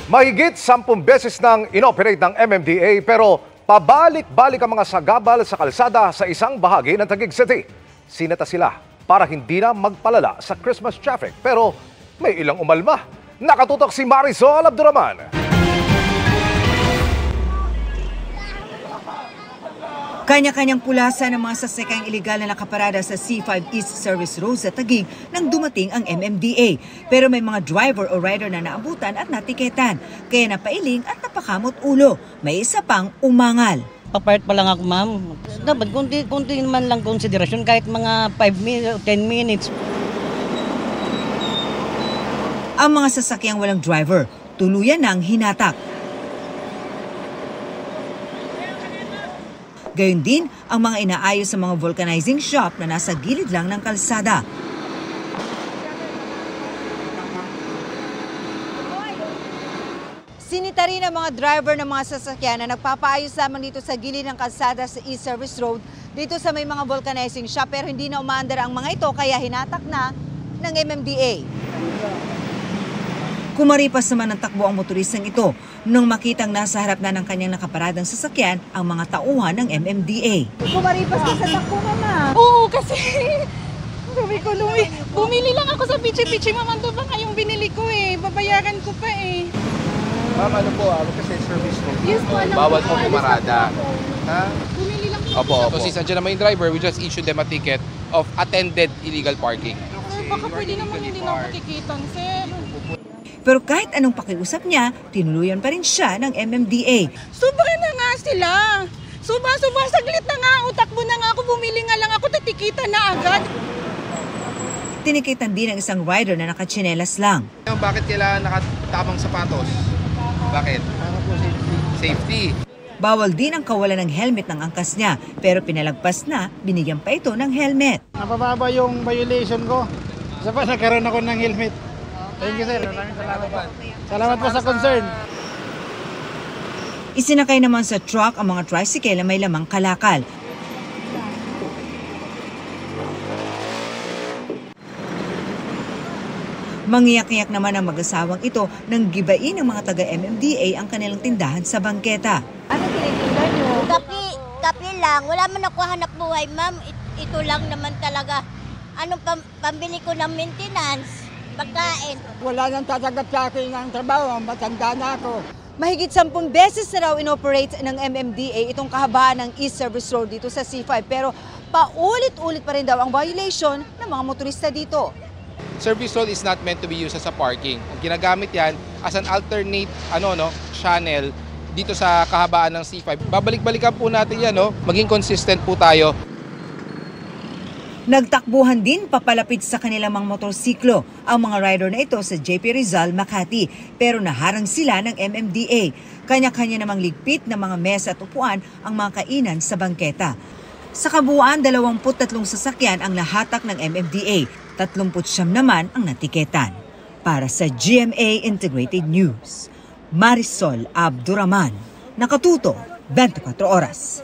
Mahigit 10 beses nang inoperate ng MMDA pero pabalik-balik ang mga sagabal sa kalsada sa isang bahagi ng Taguig City. Sinata sila para hindi na magpalala sa Christmas traffic pero may ilang umalma. Nakatutok si Marisol Abduraman. Kanya-kanyang pulasan ng mga sasakyang iligal na nakaparada sa C5 East Service Road sa Taguig nang dumating ang MMDA. Pero may mga driver o rider na naabutan at natiketan. Kaya napailing at napakamot ulo. May isa pang umangal. Papayat pa lang ako, ma'am. Dapat kunti man lang konsiderasyon kahit mga 5 minutes o 10 minutes. Ang mga sasakyang walang driver, tuluyan ng hinatak. Gayon din ang mga inaayos sa mga vulcanizing shop na nasa gilid lang ng kalsada. Sinita rin ang mga driver ng mga sasakyan na nagpapaayos lamang dito sa gilid ng kalsada sa East Service Road dito sa may mga vulcanizing shop pero hindi na umaandar ang mga ito kaya hinatak na ng MMDA. Kumaripas naman ng takbo ang motoristang ito nung makitang nasa harap na ng kanyang nakaparadang sasakyan ang mga tauhan ng MMDA. Kumaripas ka sa takbo, mama? Oo, kasi sabi ko, bumili lang ako sa pichi-pichi, mamando ba ngayong binili ko eh. Babayaran ko pa eh. Ma'am, ano po, kasi service road. Yes po, alam bawal ko po pumarada. Ha? Bumili lang po. Opo. So since nandiyan naman yung driver, we just issued them a ticket of attended illegal parking. Baka pwede naman hindi na ako tikitan, sir. Pero kahit anong pakiusap niya, tinuluyan pa rin siya ng MMDA. Sobra na nga sila. Sobra, saglit na nga. Utakbo na nga ako, bumili nga lang ako, tatikitan na agad. Tinikitan din ng isang rider na nakatsinelas lang. Bakit kailangan nakatamang sapatos? Bakit? Para po safety. Bawal din ang kawalan ng helmet ng angkas niya, pero pinalagpas na, binigyan pa ito ng helmet. Napababa yung violation ko. Isa pa nagkaroon ako ng helmet. Thank you, sir. Maraming salamat po. Salamat po sa concern. Isinakay naman sa truck ang mga tricycle na may lamang kalakal. Mangiyak-iyak naman ang mag-asawang ito nang gibain ng mga taga-MMDA ang kanilang tindahan sa bangketa. Ano tinitinda nyo? Kape lang. Wala man ako hanap buhay, ma'am. Ito lang naman talaga. Anong pambili ko ng maintenance? Pagkain. Wala nang tatagat sa akin ng trabaho. Matanda na ako. Mahigit 10 beses na raw inoperate ng MMDA itong kahabaan ng East Service Road dito sa C5. Pero paulit-ulit pa rin daw ang violation ng mga motorista dito. Service road is not meant to be used as a parking. Ang ginagamit yan as an alternate channel dito sa kahabaan ng C5. Babalik-balikan po natin yan, maging consistent po tayo. Nagtakbuhan din papalapit sa kanilang mga motorsiklo ang mga rider na ito sa JP Rizal, Makati. Pero naharang sila ng MMDA. Kanya-kanya namang ligpit ng mga mesa at upuan ang mga kainan sa bangketa. Sa kabuuan, 23 sasakyan ang nahatak ng MMDA. 39 naman ang natiketan. Para sa GMA Integrated News, Marisol Abduraman. Nakatuto, 24 oras.